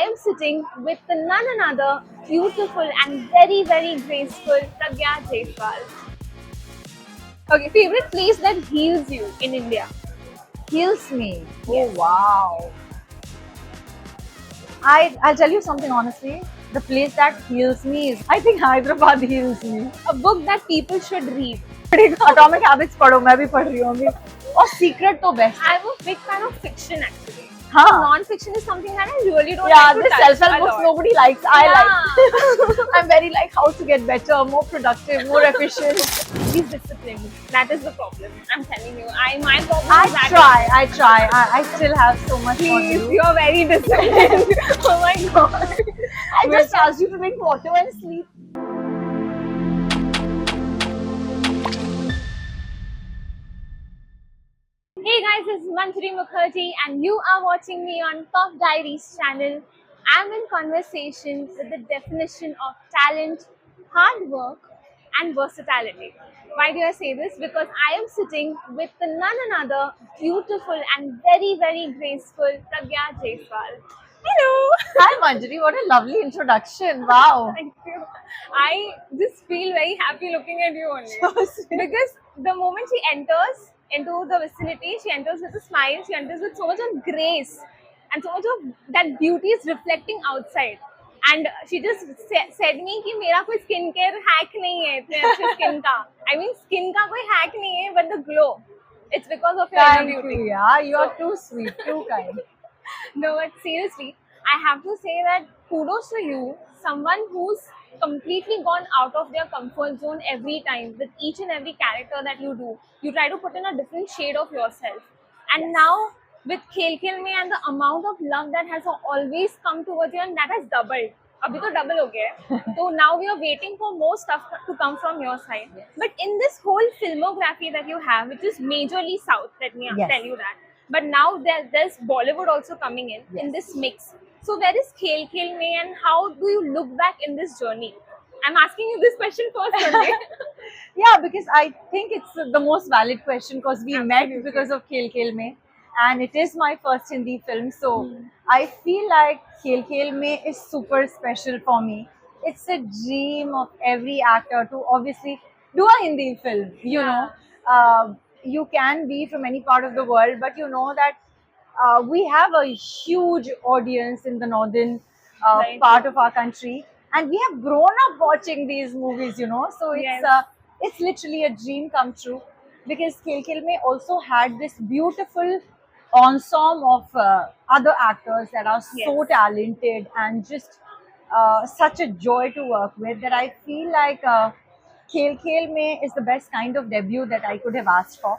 am sitting with the none another beautiful and very, very graceful Pragya Jaiswal. Okay, favorite place that heals you in India? Heals me. Yes. Oh wow. I'll tell you something honestly. The place that heals me is I think Hyderabad heals me. A book that people should read. Atomic Habits पढ़ो मैं भी पढ़ रही हूँ अभी और Secret तो best है. I'm a big fan of fiction actually. हाँ. Non-fiction is something that I really don't Yeah, like to the touch self-help a books lot. nobody likes. I Yeah. like. I'm very like how to get better, more productive, more efficient. He's disciplined. That is the problem. I'm telling you. My problem is that. I try. I still have so much more to Please, do. you're very disciplined. Oh my god. I just asked you to drink water and sleep. Hey guys, this is Manjari Mukherjee and you are watching me on Puff Diaries channel. I'm in conversation with the definition of talent, hard work and versatility. Why do I say this? Because I am sitting with the none another beautiful and very, very graceful Pragya Jaiswal. Hello! Hi Manjari, what a lovely introduction. Wow. Thank you. I just feel very happy looking at you only. Because the moment she enters into the vicinity, she enters with a smile, she enters with so much of grace and so much of that beauty is reflecting outside. And she just said me कि मेरा कोई skin care hack नहीं है इतने अच्छे skin का. I mean skin का कोई hack नहीं है, but the glow. It's because of your inner Thank beauty. you. Yeah, you are too sweet, too kind. No, but seriously, I have to say that kudos to you, someone who's completely gone out of their comfort zone every time with each and every character that you do. You try to put in a different shade of yourself. And now with Khel Khel Mein and the amount of love that has always come towards you and that has doubled. अभी तो double हो गया है. So now we are waiting for more stuff to come from your side. But in this whole filmography that you have, which is majorly South, let me tell you that. But now there's Bollywood also coming in this mix. So where is Khel Khel Mein and how do you look back in this journey? I'm asking you this question first, Sanjay. Yeah, because I think it's the most valid question because we Absolutely. met because of Khel Khel Mein and it is my first Hindi film. So I feel like Khel Khel Mein is super special for me. It's a dream of every actor to obviously do a Hindi film, you know. You can be from any part of the world, but you know that we have a huge audience in the northern Right. part of our country, and we have grown up watching these movies, you know. So Yes. it's literally a dream come true because Khel Khel Mein also had this beautiful ensemble of other actors that are so Yes. talented and just such a joy to work with that I feel like Khel Khel Mein is the best kind of debut that I could have asked for.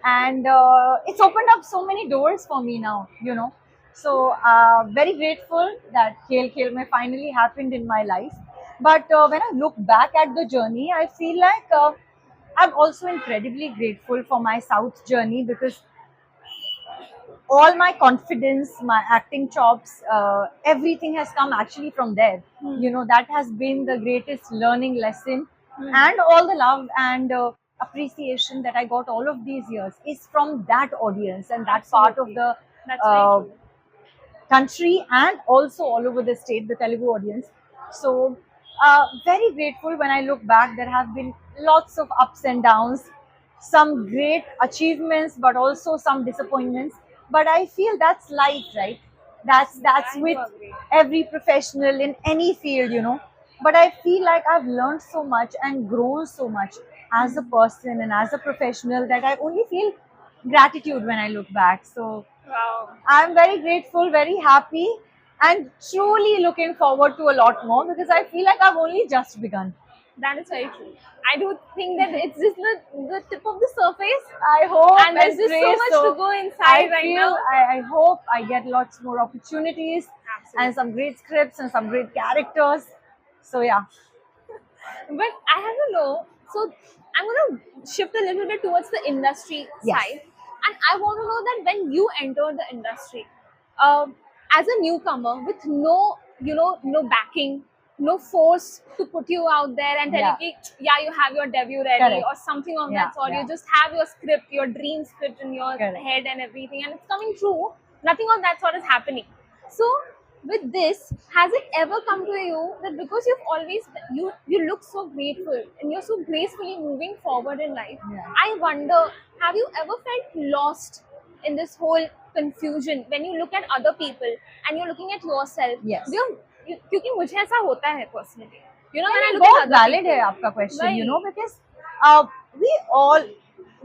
And it's opened up so many doors for me now, you know. So very grateful that Khel Khel Mein finally happened in my life. But when I look back at the journey, I feel like I'm also incredibly grateful for my South journey because all my confidence, my acting chops, everything has come actually from there. You know, that has been the greatest learning lesson, and all the love and appreciation that I got all of these years is from that audience and that part of Absolutely. the That's very true. country and also all over the state, the Telugu audience. So, very grateful when I look back. There have been lots of ups and downs, some great achievements, but also some disappointments. But I feel that's life, right? That's I do with agree. every professional in any field, you know. But I feel like I've learned so much and grown so much as a person and as a professional that I only feel gratitude when I look back. So Wow. I'm very grateful, very happy, and truly looking forward to a lot more because I feel like I've only just begun. That is very true. I do think that it's just the tip of the surface. I hope And there's just so pray much so. to go inside right now. I hope I get lots more opportunities Absolutely. and some great scripts and some great characters. So yeah. But I have to know, so I'm going to shift a little bit towards the industry Yes. side. And I want to know that when you entered the industry, as a newcomer with no, no backing, no force to put you out there and tell Yeah. you, yeah, you have your debut ready Correct. or something of Yeah, that sort. yeah. You just have your script, your dream script in your Correct. head and everything, and it's coming true. Nothing of that sort is happening. So, with this, has it ever come to you that because you've always you look so grateful and you're so gracefully moving forward in life, Yeah. I wonder, have you ever felt lost in this whole confusion when you look at other people and you're looking at yourself? Yes. क्योंकि मुझे ऐसा होता है personally, you know, when I नहीं, look at बहुत other valid है people. आपका question, you Right. know, because uh, we all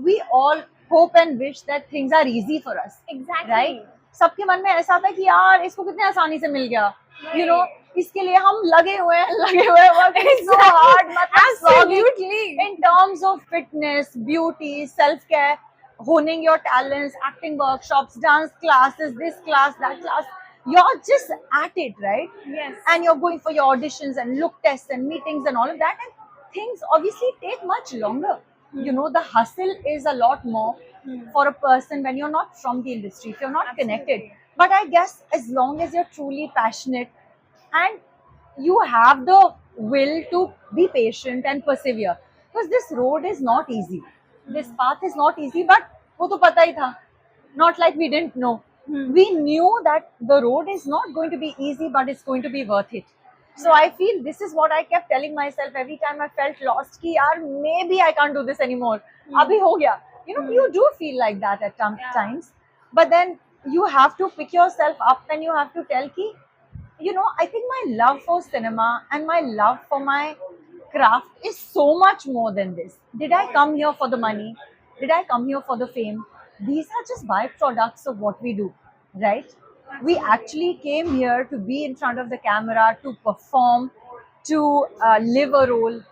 we all hope and wish that things are easy for us, Exactly. right? सबके मन में ऐसा आता है कि यार इसको कितने आसानी से मिल गया, you know, इसके लिए हम लगे हुए हैं working so hard, मतलब slogging Absolutely. in terms of fitness, beauty, self-care, honing your talents, acting workshops, dance classes, this class, that class. You're just at it, right? Yes. And you're going for your auditions and look tests and meetings and all of that, and things obviously take much longer. You know, the hustle is a lot more for a person when you're not from the industry, if you're not connected. Absolutely. But I guess as long as you're truly passionate and you have the will to be patient and persevere, because this road is not easy, this path is not easy, but वो तो पता ही था, not like we didn't know. We knew that the road is not going to be easy, but it's going to be worth it. So I feel this is what I kept telling myself every time I felt lost कि यार maybe I can't do this anymore, अभी हो गया. You know, you do feel like that at times, but then you have to pick yourself up and you have to tell कि, you know, I think my love for cinema and my love for my craft is so much more than this. Did I come here for the money? Did I come here for the fame? These are just byproducts of what we do, right? We actually came here to be in front of the camera, to perform, to live a role,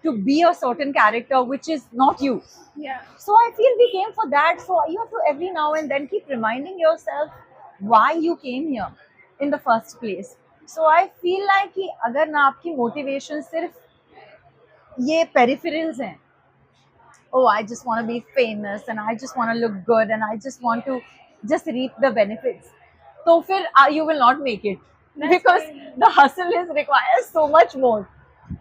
to be a certain character which is not you. Yeah. So I feel we came for that. So you have to every now and then keep reminding yourself why you came here in the first place. So I feel like कि अगर ना आपकी motivation सिर्फ ये peripherals हैं, oh I just want to be famous and I just want to look good and I just want to just reap the benefits, तो फिर you will not make it. That's Because right. the hustle is requires so much more.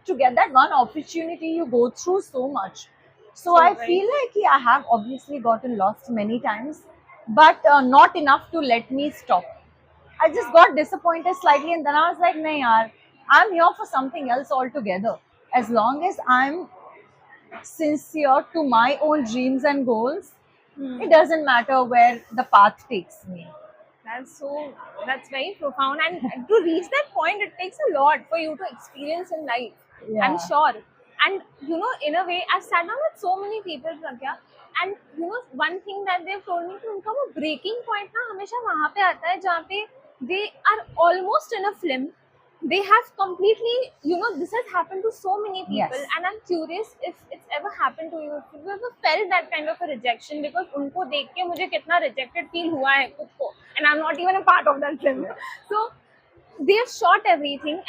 To get that one opportunity, you go through so much. So I right. feel like I have obviously gotten lost many times, but not enough to let me stop. I just got disappointed slightly, and then I was like, "Nahi yaar, I'm here for something else altogether. As long as I'm sincere to my own dreams and goals, it doesn't matter where the path takes me." That's very profound. And to reach that point, it takes a lot for you to experience in life. Yeah. I'm sure. And you know, in a way, I've sat down with so many people, Pragya, and you know, one thing that they've told me कि उनका वो breaking point ना हमेशा वहाँ पे आता है जहाँ पे they are almost in a film. They have completely, you know, this has happened to so many people, Yes. and I'm curious if it's ever happened to you. If you ever felt that kind of a rejection, because उनको देख के मुझे कितना rejected feel हुआ है खुद को, and I'm not even a part of that film. So they have shot everything,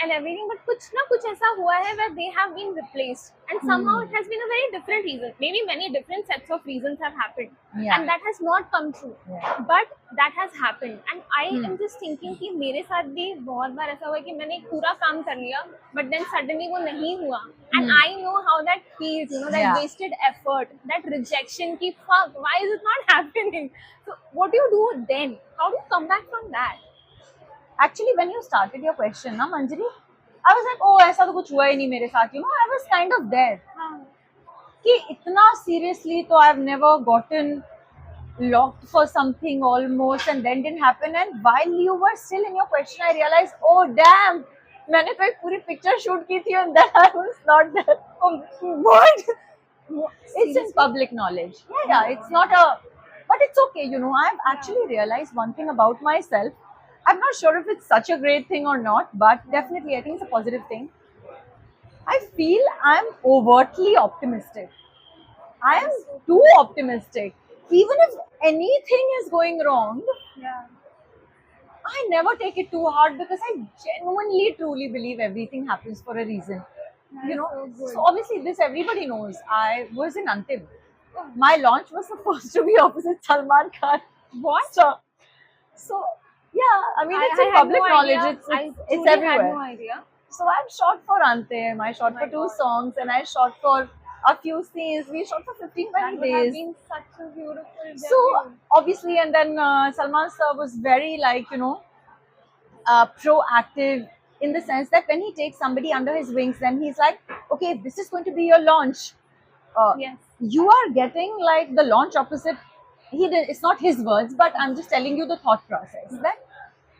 but कुछ ना कुछ ऐसा हुआ है where they have been replaced, and somehow it has been a very different reason. Maybe many different sets of reasons have happened, Yeah. and that has not come true. Yeah. But that has happened, and I am just thinking कि मेरे साथ भी बहुत बार ऐसा हुआ कि मैंने एक पूरा काम कर लिया, but then suddenly वो नहीं हुआ, and I know how that feels. You know, that Yeah. wasted effort, that rejection. कि fuck, why is it not happening? So what do you do then? How do you come back from that? Actually, when you started your question, na Manjari, I was like, oh, ऐसा तो कुछ हुआ ही नहीं मेरे साथ. You know, I was kind of there. कि इतना seriously तो I've never gotten locked for something almost and then didn't happen. And while you were still in your question, I realized, oh damn, मैंने तो एक पूरी picture shoot की थी and then I was not there. What? It's in public knowledge. Yeah, it's not a, but it's okay. You know, I've actually realized one thing about myself. I'm not sure if it's such a great thing or not, but definitely I think it's a positive thing. I feel I'm overtly optimistic. I am too optimistic. Even if anything is going wrong, Yeah. I never take it too hard because I genuinely, truly believe everything happens for a reason. You know, so good. so obviously this everybody knows. I was in Antim. My launch was supposed to be opposite Salman Khan. What? So yeah, I mean it's in had public no knowledge. idea. It's I truly had everywhere. no idea. So I've shot for Antim. I shot Oh for my 2 God. songs, and I shot for a few scenes. We shot for 15, That 20 would have days. been such a beautiful So debut. obviously, and then Salman sir was very like, you know, proactive in the sense that when he takes somebody under his wings, then he's like, okay, if this is going to be your launch, Yes. you are getting like the launch opposite. It's not his words, but I'm just telling you the thought process that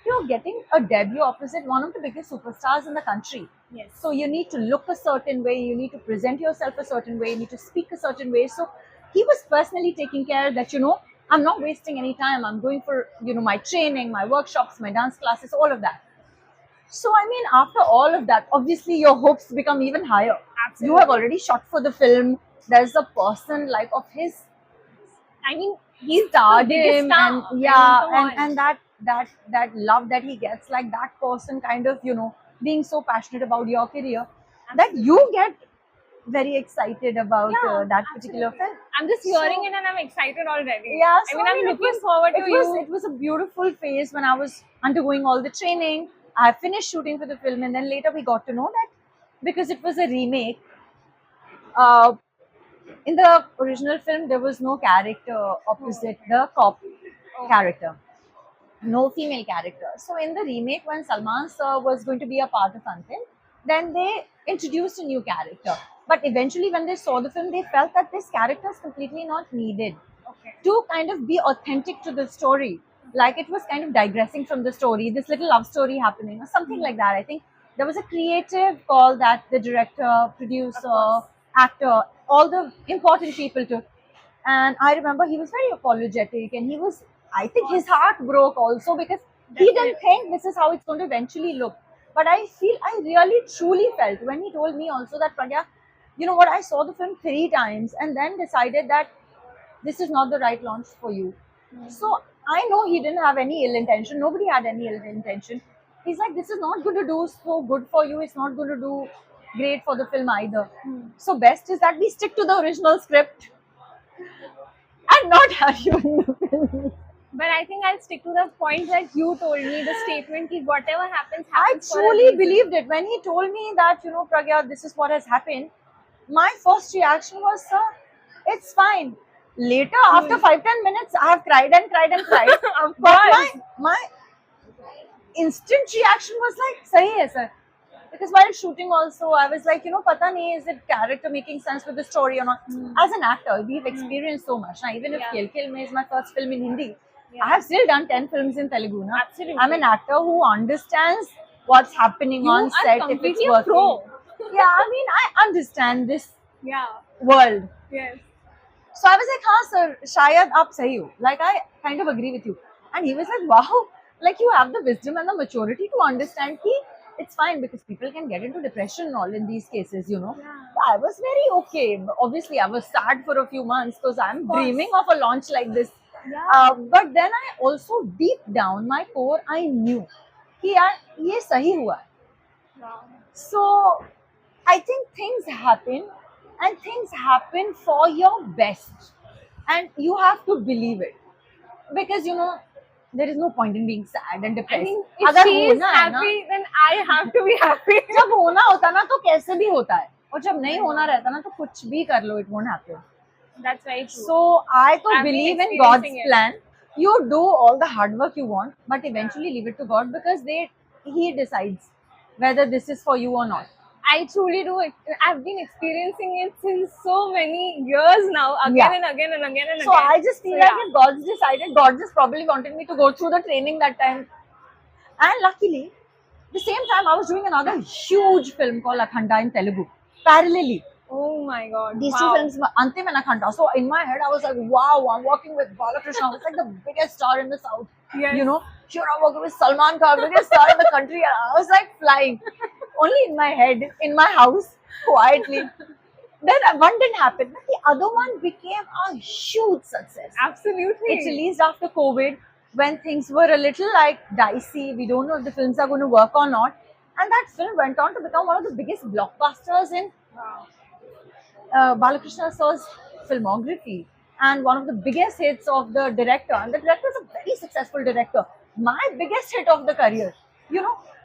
you're getting a debut opposite one of the biggest superstars in the country. Yes. So you need to look a certain way, you need to present yourself a certain way, you need to speak a certain way. So he was personally taking care that, I'm not wasting any time. I'm going for, my training, my workshops, my dance classes, all of that. So, I mean, after all of that, obviously your hopes become even higher. Absolutely. You have already shot for the film. There's a person like of his I mean, he's the stardom biggest star. and I mean, yeah, come on. and that love that he gets, like that person kind of, being so passionate about your career, that you get very excited about Yeah, that particular absolutely. film. I'm just hearing So- it and I'm excited already. Yeah, I mean, I'm it looking was- forward to you. It was a beautiful phase when I was undergoing all the training. I finished shooting for the film, and then later we got to know that because it was a remake, uh, in the original film there was no character opposite the cop character, no female character. So in the remake, when Salman sir was going to be a part of something, then they introduced a new character. But eventually, when they saw the film, they felt that this character is completely not needed Okay. to kind of be authentic to the story. Like it was kind of digressing from the story, this little love story happening, or something like that. I think there was a creative call that the director, producer, course. actor, all the important people took. And I remember he was very apologetic, and he was, I think his heart broke also because he didn't Definitely. think this is how it's going to eventually look. But I feel I really truly felt when he told me also that, Pragya, you know what, I saw the film 3 times and then decided that this is not the right launch for you. So I know he didn't have any ill intention. Nobody had any ill intention. He's like, this is not going to do so good for you. It's not going to do great for the film either. So best is that we stick to the original script and not have you in the film. But I think I'll stick to the point that you told me, the statement that whatever happens, I happens for a truly reason. believed it. When he told me that, Pragya, this is what has happened, my first reaction was, sir, it's fine. Later, after 5-10 minutes, I have cried and cried and cried. Of But course. my instant reaction was like, sahi hai, sir. Because while shooting also, I was like, pata nahi, is it character making sense with the story or not? As an actor, we've experienced so much. Now, even if Yeah. Khel Khel Mein is my first film in Hindi, Yeah. I have still done 10 films in Telugu. Na? Absolutely. I'm an actor who understands what's happening You on are set if it's completely a working. pro. Yeah, I mean, I understand this Yeah. world. Yes. So I was like, हाँ sir, शायद आप सही हो. Like I kind of agree with you. And he was like, wow, like you have the wisdom and the maturity to understand कि it's fine because people can get into depression and all in these cases, Yeah. I was very okay. Obviously, I was sad for a few months because I'm course. dreaming of a launch like this. Yeah. But then I also deep down my core I knew कि यार ये सही हुआ. Wow. So I think things happen and things happen for your best. And you have to believe it. Because there is no point in being sad and I depressed. mean, if अगर she is होना है ना, happy, then I have to be happy. जब होना होता ना तो कैसे भी होता है. और जब नहीं होना रहता ना तो कुछ भी कर लो, it won't happen. That's very true. So I तो I've been believe in God's experiencing it. plan. You do all the hard work you want, but eventually leave it to God because He decides whether this is for you or not. I truly do. I've been experiencing it since so many years now, again Yeah. and again and again and So again. I just feel So, like yeah. if God's decided, God just probably wanted me to go through the training that time. And luckily, the same time I was doing another huge film called Akhanda in Telugu. Parallelly, Oh my God. these wow. two films were Antim and Akhanda. So in my head, I was like, wow, I'm working with Balakrishna. It's like the biggest star in the South. Yes. Here I'm working with Salman Khan, biggest star in the country. And I was like flying. Only in my head, in my house, quietly. Then one didn't happen. But the other one became a huge success. Absolutely. It's released after COVID when things were a little like dicey. We don't know if the films are going to work or not. And that film went on to become one of the biggest blockbusters in Wow. Balakrishna sir's filmography and one of the biggest hits of the director. And the director is a very successful director. My biggest hit of the career,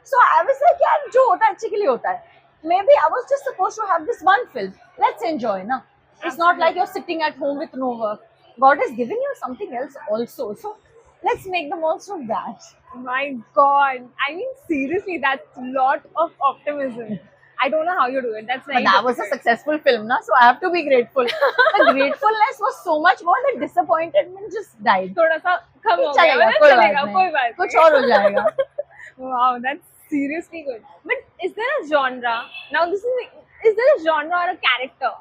So I was like, yeah, jo hota hai, achhe ke liye hota hai. Maybe I was just supposed to have this one film. Let's enjoy, na? It's not like you're sitting at home with no work. God has given you something else also. So let's make the most of that. My God. I mean, seriously, that's a lot of optimism. I don't know how you do it. That's But very that was a difficult. successful film, na? So I have to be grateful. The gratefulness was so much more that disappointment just died. थोड़ा सा कम हो गया चलेगा, मतलब कोई बात चलेगा नहीं, कोई बात कुछ नहीं. और हो जाएगा. Wow, that's seriously good. But is there a genre? Now is there a genre or a character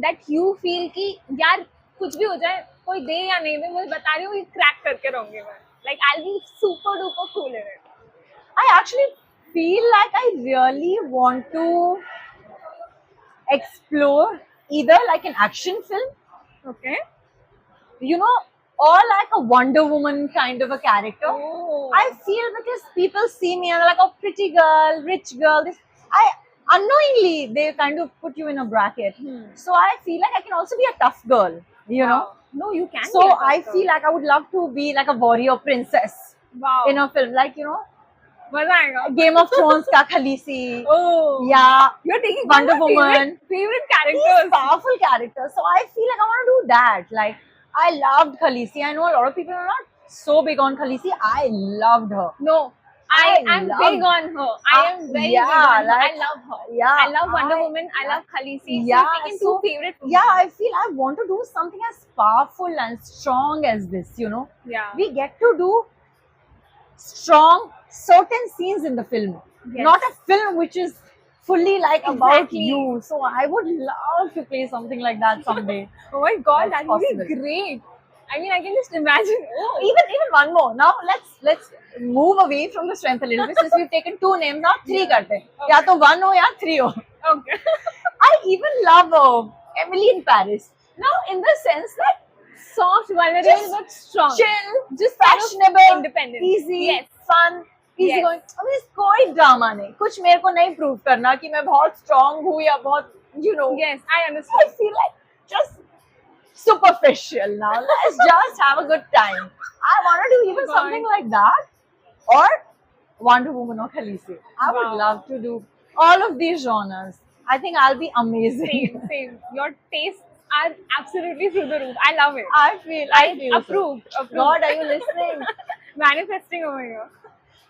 that you feel कि यार कुछ भी हो जाए कोई दे या नहीं दे मैं बता रही हूँ ये क्रैक करके रहूंगी मैं. Like I'll be super duper cool in it. I actually feel like I really want to explore either like an action film, Okay. you know, or like a Wonder Woman kind of a character. Oh. I feel because people see me and they're like, oh, pretty girl, rich girl. This, I unknowingly they kind of put you in a bracket. So I feel like I can also be a tough girl, you know. Wow. No, you can. So be a I doctor. feel like I would love to be like a warrior princess Wow. in a film, like you know, मजा आएगा. Game of Thrones का Khaleesi. Oh. Yeah, You're taking Wonder one of my Woman. favorite These characters. powerful characters. So I feel like I want to do that. Like I loved Khaleesi. I know a lot of people are not so big on Khaleesi. I loved her. No, I am love- big on her. I am very yeah, big on her. I like- love her. Yeah, I love Wonder Woman. I love Khaleesi. So yeah, you've taken so- two favorite women. Yeah, I feel I want to do something as powerful and strong as this. You know, Yeah. we get to do strong certain scenes in the film, Yes. not a film which is fully like about Exactly. you. So I would love to play something like that someday. Oh my God, That's that would be possible. great. I mean, I can just imagine. Oh, Even one more. Now let's move away from the strength a little bit since we've taken two names. Now three करते हैं. Okay. या तो one हो या three हो. okay. I even love Emily in Paris. Now in the sense that Soft, vulnerable, Just but strong. chill, Just kind of fashionable, independent. easy, Yes. fun, easy Yes. going. अभी कोई drama नहीं. कुछ मेरे को नहीं prove करना कि मैं बहुत strong हूँ या बहुत you know. Yes, I I understand. feel like just superficial now. Let's just have a good time. I want to do even God. something like that, or Wonder Woman or Khaleesi. I would Wow. love to do all of these genres. I think I'll be amazing. Same. Your tastes are absolutely through the roof. I love it. I feel so. Approved. God, are you listening? Manifesting over here.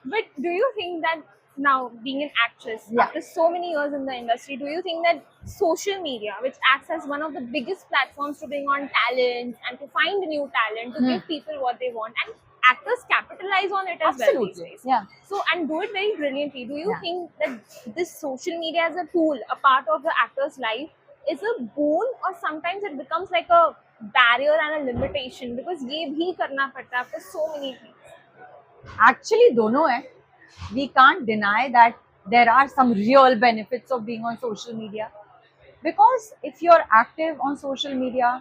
But do you think that now being an actress Yeah. after so many years in the industry, do you think that social media, which acts as one of the biggest platforms to bring on talent and to find new talent, to give people what they want, and actors capitalize on it as well these Absolutely. days? Yeah. So and do it very brilliantly. Do you Yeah. think that this social media as a tool, a part of the actor's life, is a boon, or sometimes it becomes like a barrier and a limitation because ये भी करना पड़ता है after so many things? Actually, दोनों है. We can't deny that there are some real benefits of being on social media. Because if you're active on social media,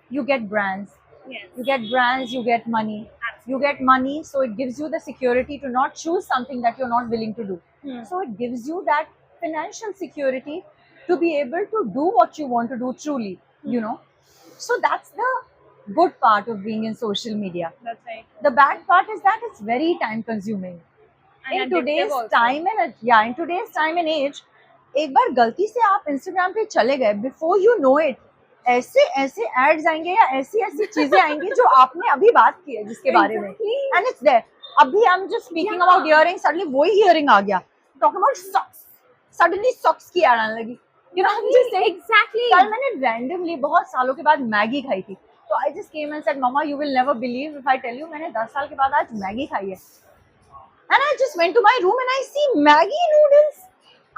you get brands. Yes. You get brands, you get money. You get money, so it gives you the security to not choose something that you're not willing to do. So it gives you that financial security to be able to do what you want to do truly, you know. So that's the good part of being in social media. That's right. The bad part is that it's very time consuming. And In addictive today's also. time and in today's time and age, एक बार गलती से आप Instagram पे चले गए, before you know it, ऐसे ऐसे ads आएंगे या ऐसी ऐसी चीजें आएंगी जो आपने अभी बात की है जिसके बारे में, Exactly. and it's there. अभी I'm just speaking Yeah. about earrings, suddenly वही earring आ गया. Talking about socks, suddenly socks की ad आने लगी. You know, I'm just saying. Exactly. कल मैंने randomly बहुत सालों के बाद मैगी खाई थी, तो I just came and said, Mama, you will never believe if I tell you मैंने 10 साल के बाद आज मैगी खाई है. And I just went to my room and I see Maggi noodles.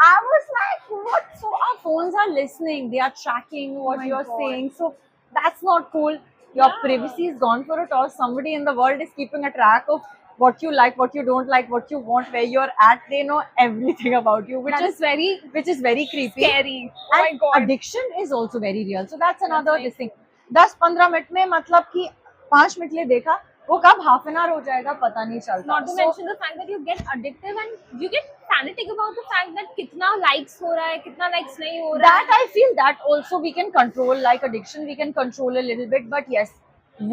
I was like, what? So our phones are listening. They are tracking what my you're God. saying. So that's not cool. Your Yeah. privacy is gone for a toss. Somebody in the world is keeping a track of what you like, what you don't like, what you want, where you're at. They know everything about you, That is very which is very creepy. scary. Oh my And God. addiction is also very real. So that's another very this thing. 10-15 minute में मतलब कि 5 minute लिए देखा, वो कब half an hour हो जाएगा पता नहीं चलता. Not to So- mention the fact that you get addictive and you get fanatic about the fact that कितना likes हो रहा है, कितना likes नहीं हो रहा that I feel that also we can control, like addiction we can control a little bit, but yes,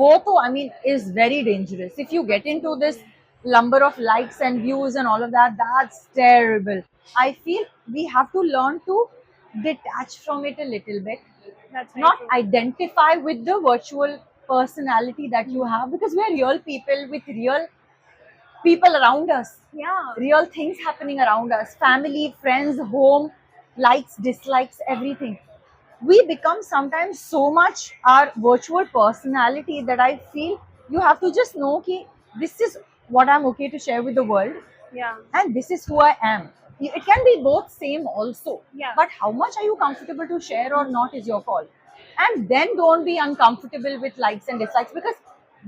wo to I mean is very dangerous. If you get into this lumber of likes and views and all of that, that's terrible. I feel we have to learn to detach from it a little bit, That's very not true. identify with the virtual personality that you have, because we are real people with real people around us, Yeah. real things happening around us, family, friends, home, likes, dislikes, everything. We become sometimes so much our virtual personality that I feel you have to just know ki this is what I'm okay to share with the world Yeah. and this is who I am. It can be both same also. Yeah. But how much are you comfortable to share or not is your call. And then don't be uncomfortable with likes and dislikes because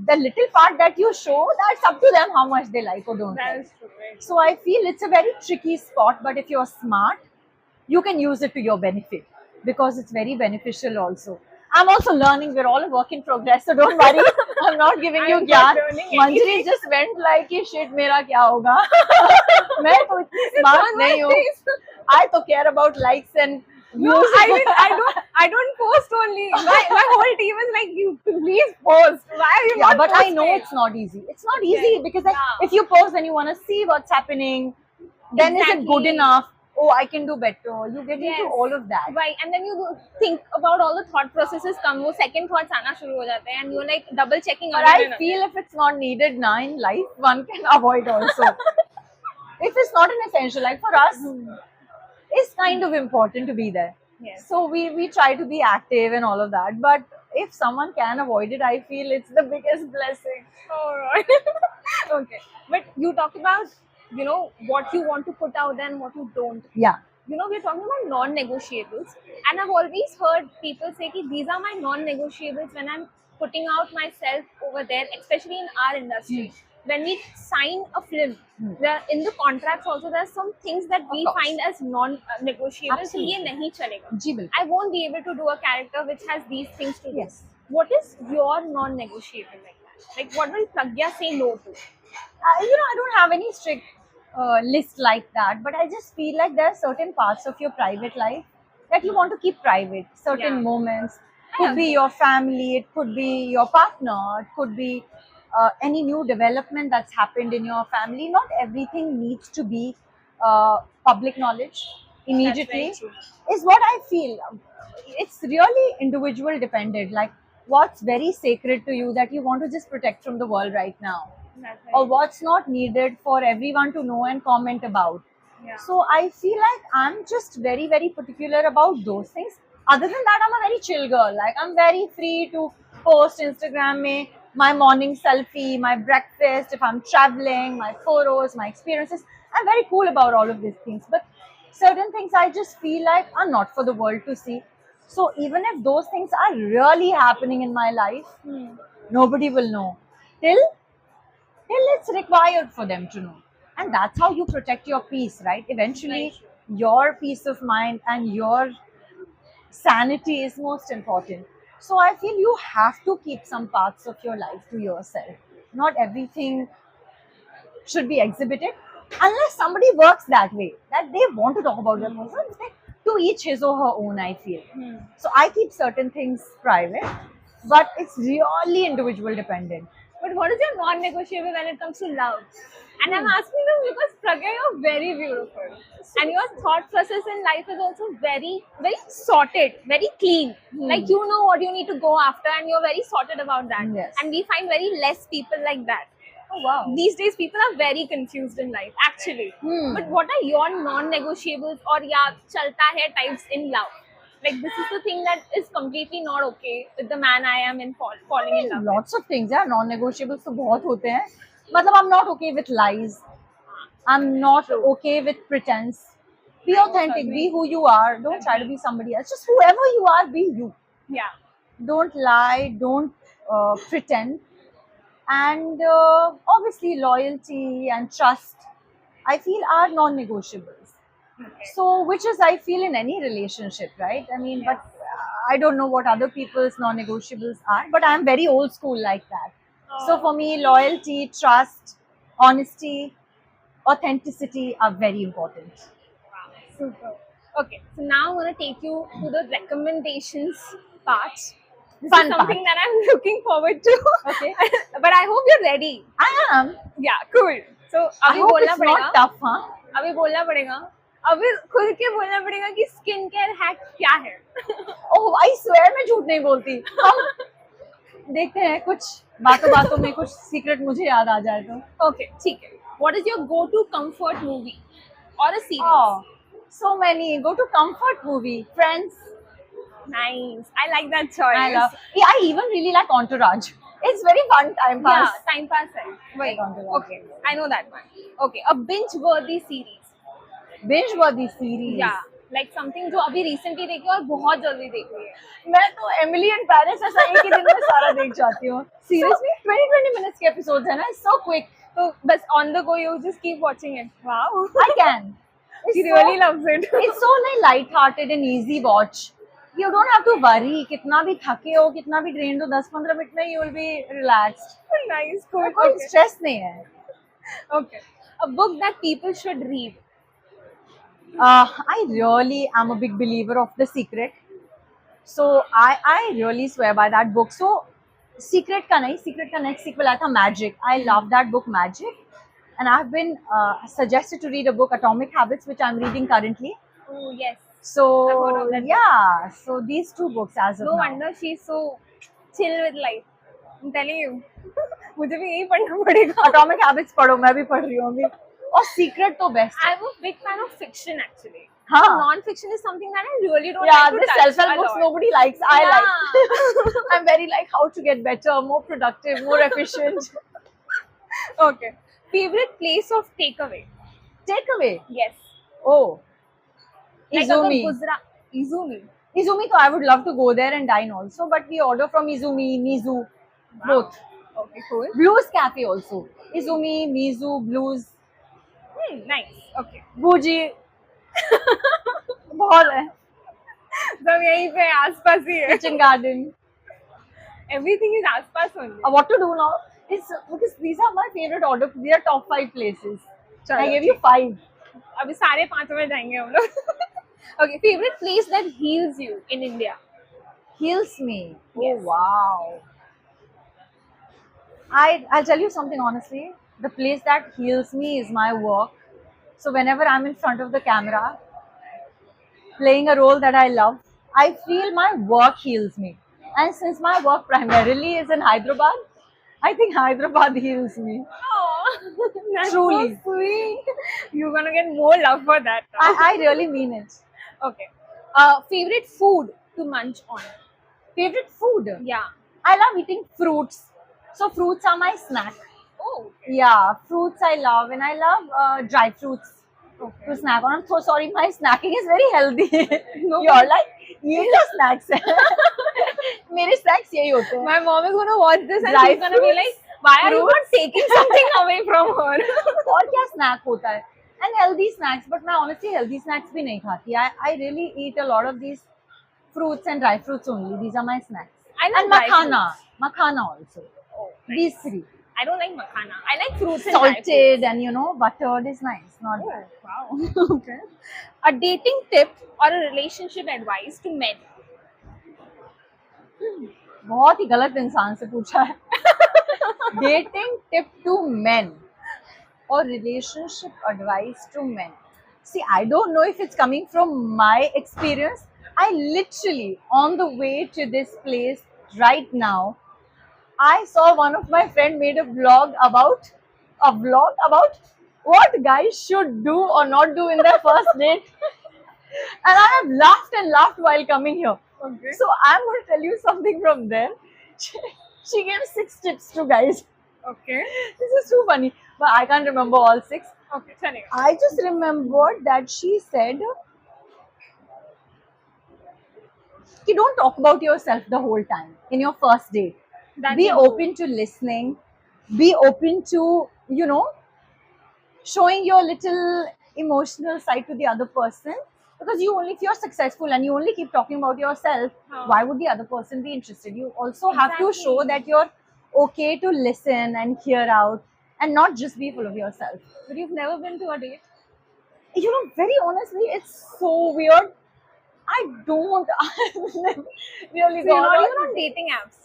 the little part that you show, that's up to them how much they like or don't That like. is true. Right? So I feel it's a very tricky spot, but if you're smart, you can use it to your benefit because it's very beneficial also. I'm also learning. We're all a work in progress, so don't worry. I'm not giving you I'm ज्ञान. not learning Manjari anything. just went like, "ये shit मेरा क्या होगा?" मैं तो इतनी smart on my नहीं हूँ. face. I तो care about likes and No, views. I don't post only. My whole team is like, you please post. Why are you Yeah, not but I know posting? it's not easy. It's not easy because like, Yeah. if you post and you want to see what's happening, then is it good Exactly. enough? Oh, I can do better. You get into Yes. all of that. Right, and then you think about all the thought processes come, वो second thoughts आना शुरू हो जाते हैं, and you're like double checking. But I feel if it's not needed now in life, one can avoid also. If it's not an essential, like for us, it's kind of important to be there. Yes. So we try to be active and all of that. But if someone can avoid it, I feel it's the biggest blessing. Alright. Okay, but you talked about what you want to put out there and what you don't. Yeah. We're talking about non-negotiables, and I've always heard people say that these are my non-negotiables when I'm putting out myself over there, especially in our industry. When we sign a film, there in the contracts also there are some things that we course. find as non-negotiable. So Absolutely. ये नहीं चलेगा. जी बिल्कुल. I won't be able to do a character which has these things to do. Yes. What is your non-negotiable like that? Like what will Pragya say no to? I don't have any strict list like that, but I just feel like there are certain parts of your private life that you want to keep private. Certain Yeah. moments I could be agree. your family, it could be your partner, it could be any new development that's happened in your family. Not everything needs to be public knowledge immediately. That's very Is what I feel. It's really individual dependent. Like what's very sacred to you that you want to just protect from the world right now, That's or very what's not needed for everyone to know and comment about. Yeah. So I feel like I'm just very, very particular about those things. Other than that, I'm a very chill girl. Like I'm very free to post Instagram mein my morning selfie, my breakfast, if I'm traveling, my photos, my experiences. I'm very cool about all of these things. But certain things I just feel like are not for the world to see. So even if those things are really happening in my life, nobody will know till it's required for them to know. And that's how you protect your peace, right? Eventually, Right. your peace of mind and your sanity is most important. So I feel you have to keep some parts of your life to yourself. Not everything should be exhibited unless somebody works that way, that they want to talk about their personal. It's like to each his or her own, I feel. So I keep certain things private, but it's really individual dependent. But what is your non-negotiable when it comes to love? And I'm asking this because Pragya, you're very beautiful, and your thought process in life is also very, very sorted, very clean. Like you know what you need to go after, and you're very sorted about that. Yes. And we find very less people like that. Oh wow. These days, people are very confused in life, actually. But what are your non-negotiables or yeah, chalta hai types in love? Like this is the thing that is completely not okay with the man I am in falling in love with. Lots of things, yeah. Non-negotiables तो बहुत होते हैं. मतलब I'm not okay with lies. I'm not okay with pretense. Be authentic. Be who you are. Don't try to be somebody else. Just whoever you are, be you. Yeah. Don't lie. Don't pretend. And obviously, loyalty and trust, I feel, are non-negotiables. Okay. So, which is, I feel, in any relationship, right? I mean, but I don't know what other people's non-negotiables are, but I'm very old school like that. So, for me, loyalty, trust, honesty, authenticity are very important. Wow, super. Okay, so now I'm gonna take you to the recommendations part. This Fun is something part. that I'm looking forward to. Okay. But I hope you're ready. I am. Yeah, cool. So I अभी hope बोलना it's पड़ेगा. not tough, huh? अभी बोलना पड़ेगा. अभी खुद के बोलना पड़ेगा कि स्किन केयर हैक क्या है. Oh, I swear मैं झूठ नहीं बोलती. हम देखते हैं कुछ बातों में कुछ सीक्रेट मुझे याद आ जाए तो. Okay, ठीक है. What is your go-to comfort movie or a series? Oh, so many. Go to comfort movie. Friends. Nice. I like that choice. I love. Yeah, I even really like Entourage. It's very fun time Yeah, pass. time pass hai. Wait. Entourage. Okay, I know that one. Okay, a binge-worthy series. Binge worthy series. Yeah, like something जो अभी recently देखी और बहुत जल्दी देखी है. मैं तो एमिली एंड पेरिस ऐसा एक ही दिन में सारा देख जाती हूँ. Seriously, 20 minutes के episodes है ना. It's so quick. So, बस on the go you just keep watching it. Wow. I can. She really loves it. It's so like light-hearted and easy watch. You don't have to worry. कितना भी थके हो, कितना भी drained हो, 10-15 minute में you will be relaxed. Nice, cool. कोई Okay. stress नहीं है. Okay. A book that people should read. I really am a big believer of The Secret. So I really swear by that book. So Secret का नहीं, Secret का next sequel आया था Magic. I love that book Magic. And I've been suggested to read a book Atomic Habits, which I'm reading currently. Oh yes. I've heard So of that book. yeah, so these two books as of No now. wonder she's so chill with life. I'm telling you. मुझे भी यही पढ़ना पड़ेगा. Atomic Habits पढ़ो, मैं भी पढ़ रही हूँ अभी. और Secret तो best है. I'm a big fan of fiction actually. हाँ. Non-fiction is something that I really don't Yeah, like to the touch self-help a books lot. nobody likes. I Yeah. like. I'm very like how to get better, more productive, more efficient. Okay. Favorite place of takeaway? Takeaway. Yes. Oh, Like Izumi. अगर गुजरा Izumi. Izumi, so I would love to go there and dine also, but we order from Izumi, Mizu, both. Okay, cool. Blues Cafe also. Izumi, Mizu, Blues, Nice. Okay. Bougie. बहुत है. सब यहीं पे आसपास ही है. Kitchen Garden. Everything is आसपास only. What to do now? It's because these are my favorite order. These are top 5 places. चलो, I gave you 5. अभी सारे पांचों में जाएंगे हम लोग. Okay, favorite place that heals you in India? Heals me. Yes. Oh wow. I'll tell you something honestly. The place that heals me is my work. So whenever I'm in front of the camera, playing a role that I love, I feel my work heals me. And since my work primarily is in Hyderabad, I think Hyderabad heals me. Oh, that's Truly. so sweet. You're gonna get more love for that. I really mean it. Okay. Favorite food to munch on? Favorite food? Yeah. I love eating fruits. So fruits are my snack. Oh. Yeah, fruits I love, and I love dry fruits to snack on. I'm so sorry, my snacking is very healthy. No. You're like, ये क्या snacks है? मेरे snacks यही होते हैं. My mom is gonna watch this and Dry she's gonna be fruits, like, why are you not fruits. taking something away from her? और क्या snack होता है? And healthy snacks, but मैं honestly healthy snacks भी नहीं खाती. I really eat a lot of these fruits and dry fruits only. These are my snacks. I love And dry makhana also. Oh, These three. I don't like makhana. I like fruits and dry fruits. Salted and buttered is nice. Not Oh, bad. wow. Okay. A dating tip or a relationship advice to men? बहुत ही गलत इंसान से पूछा है. Dating tip to men or relationship advice to men. See, I don't know if it's coming from my experience. I literally, on the way to this place right now, I saw one of my friend made a vlog about what guys should do or not do in their first date. And I have laughed and laughed while coming here. Okay. So I'm going to tell you something from there. She gave 6 tips to guys. Okay. This is too funny, but I can't remember all 6. Okay, चलेगा. I just remembered that she said, you don't talk about yourself the whole time in your first date. That's Be true. open to listening. Be open to, showing your little emotional side to the other person. Because if you're successful and you only keep talking about yourself, Huh. why would the other person be interested? You also have to Exactly. show that you're okay to listen and hear out and not just be full of yourself. But you've never been to a date? Very honestly, it's so weird. I don't. I've never really So you're gone not on- even on dating apps?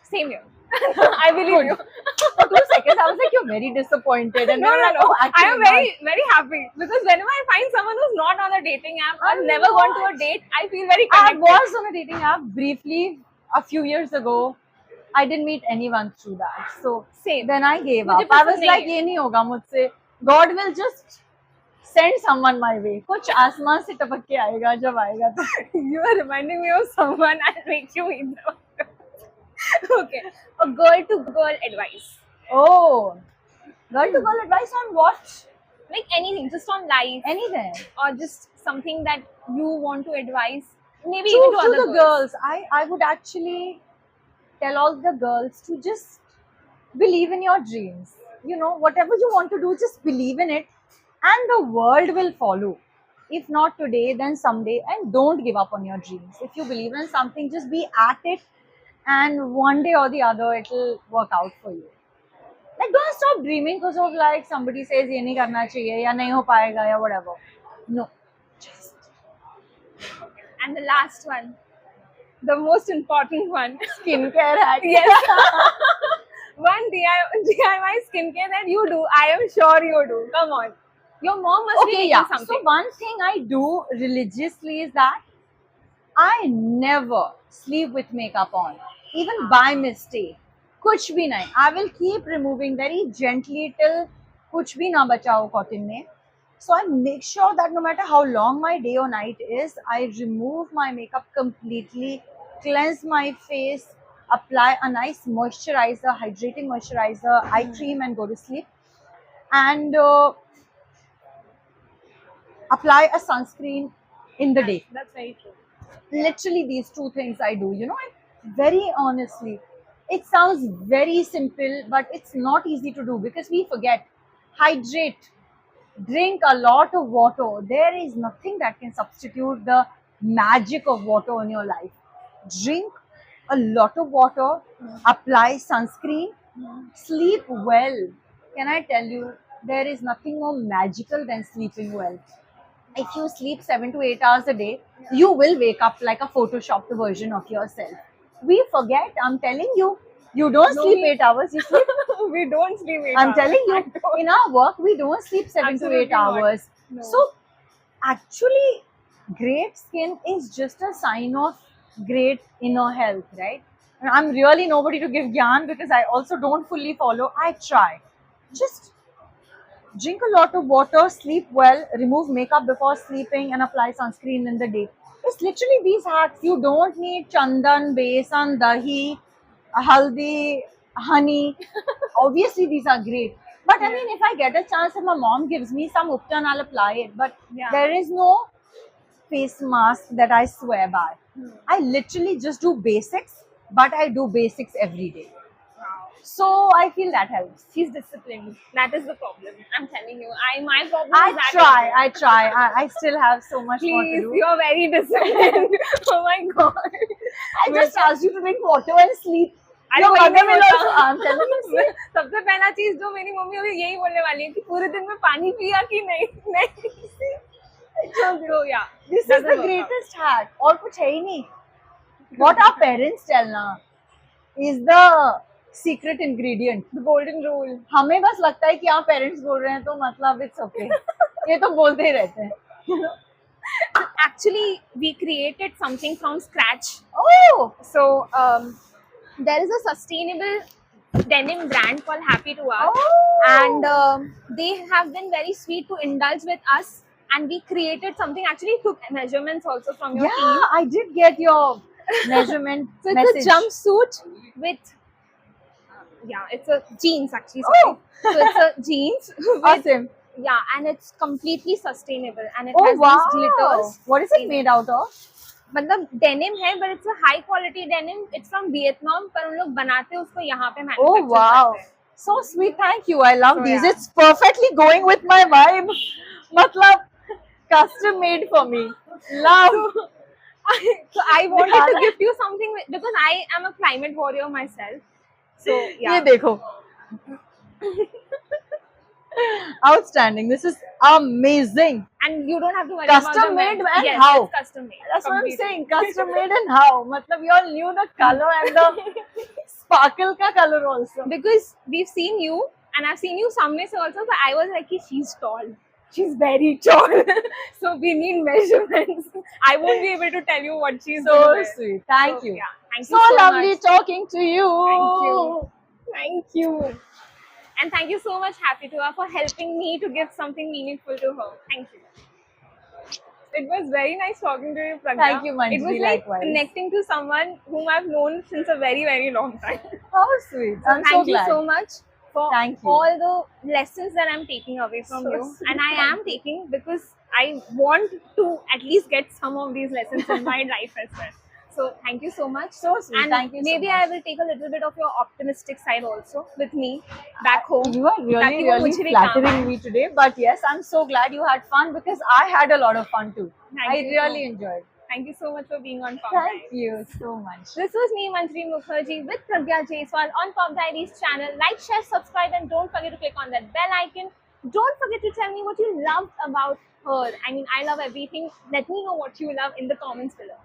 Same here. I believe you. For 2 seconds, I was like, you're very disappointed. And No, they were no, like, no. "Oh, actually I am very, very happy because whenever I find someone who's not on a dating app or I'm never gone to not. a date, I feel very I connected. was on a dating app briefly a few years ago. I didn't meet anyone through that. So Same. then I gave मुझे up. I पसंद was नहीं like, है. ये नहीं होगा मुझसे. God will just send someone my way. कुछ आसमान से टपक के आएगा जब आएगा तो. You are reminding me of someone. I'll make you eat them. Okay, a girl to girl advice. Oh, girl to girl advice on what? Like anything, just on life, Anything. or just something that you want to advise, maybe To, even to to other the girls. girls, I would actually tell all the girls to just believe in your dreams. You know, whatever you want to do, just believe in it, and the world will follow. If not today, then someday. And don't give up on your dreams. If you believe in something, just be at it, and one day or the other, it'll work out for you. Like, don't stop dreaming because of like somebody says ये नहीं करना चाहिए या नहीं हो पाएगा या whatever. No, just And the last one, the most important one. skincare hack. Yes. One DIY skincare that you do, I am sure you do. Come on. Your mom must be Okay, doing yeah. something. So one thing I do religiously is that I never sleep with makeup on, even by mistake. कुछ भी नहीं. I will keep removing very gently till कुछ भी ना बचा हो cotton में. So I make sure that no matter how long my day or night is, I remove my makeup completely, cleanse my face, apply a nice moisturizer, hydrating moisturizer, eye cream, and go to sleep. And apply a sunscreen in the day. That's very true. Literally these two things I do, you know, and very honestly, it sounds very simple, but it's not easy to do because we forget. Hydrate, drink a lot of water. There is nothing that can substitute the magic of water in your life. Drink a lot of water, apply sunscreen, sleep well. Can I tell you, there is nothing more magical than sleeping well. If you sleep 7 to 8 hours a day, you will wake up like a photoshopped version of yourself. We forget, I'm telling you, you don't No, sleep we- 8 hours, you sleep. We don't sleep 8 I'm hours. telling you, I don't. in our work, we don't sleep 7 to 8 Absolutely not. hours. No. So, actually, great skin is just a sign of great inner health, right? And I'm really nobody to give gyan because I also don't fully follow. I try. Just drink a lot of water, sleep well, remove makeup before sleeping, and apply sunscreen in the day. It's literally these hacks. You don't need chandan, besan, dahi, haldi, honey. Obviously, these are great. But I mean, if I get a chance, if my mom gives me some uptan, I'll apply it. But Yeah. there is no face mask that I swear by. I literally just do basics, but I do basics every day. Wow. So I feel that helps. She's disciplined. That is the problem. I'm telling you. My problem is that. I try. I still have so much more to Please, do. you're very disciplined. Oh my god. I just asked you to drink water and sleep. अरे Your वही mother नहीं will होता। also. I'm telling you. सबसे पहला चीज जो मेरी mummy अभी यही बोलने वाली है कि पूरे दिन में पानी पिया कि नहीं नहीं तो या This is the greatest hack. और कुछ है ही नहीं. What our parents tell ना is the secret ingredient. the golden rule. हमें बस लगता है कि हाँ पेरेंट्स बोल रहे हैं तो मतलब it's okay. ये तो बोलते ही रहते हैं. Actually, we created something from scratch. Oh, So there is a sustainable denim brand called Happy to Wear, Oh. and they have been very sweet to indulge with us. And we created something. Actually, took measurements also from your team. yeah, I did get your measurement So message. it's a jumpsuit with, yeah, it's a jeans actually. Sorry. Oh. So it's a jeans with, Awesome. yeah, and it's completely sustainable and it Oh has wow. these glitters. What is it made out of? मतलब denim है, but it's a high quality denim. It's from Vietnam, पर उन लोग बनाते हैं उसको यहाँ पे Oh manufacture wow. करते हैं. So sweet. Thank you. I love So, these. yeah. It's perfectly going with my vibe. मतलब custom made for me. Love. So I wanted to Nihala. gift you something because I am a climate warrior myself. So yeah. ये देखो. Outstanding. This is amazing. And you don't have to worry Custom about the made men. and yes, how? It's custom made. That's what I'm completely. saying. Custom made and how? मतलब you all knew the color and the sparkle ka color also. Because we've seen you and I've seen you samne se also, so I was like, she's tall. She's very tall. So we need measurements. I won't be able to tell you what she's So gonna wear. sweet. Thank So, you. Yeah. Thank So you so lovely much. talking to you. Thank you. Thank you. And thank you so much, Happy Tua, for helping me to give something meaningful to her. Thank you. It was very nice talking to you, Pragya. Thank you, It was Manjri, like likewise. connecting to someone whom I've known since a very, very long time. How sweet. I'm so Thank you glad. so much for Thank you. all the lessons that I'm taking away from So you. sweet. And I am taking because I want to at least get some of these lessons in my life as well. So thank you so much. So sweet. And Thank you so maybe much. I will take a little bit of your optimistic side also with me back home. You are ताकि really, वो really मुझे भी काम flattering आए. me today. But yes, I'm so glad you had fun because I had a lot of fun too. Thank I you. really enjoyed. Thank you so much for being on Pop Thank Diaries. you so much. This was me, Manjri Mukherjee, with Pragya Jaiswal on Pop Diaries channel. Like, share, subscribe, and don't forget to click on that bell icon. Don't forget to tell me what you loved about her. I mean, I love everything. Let me know what you love in the comments below.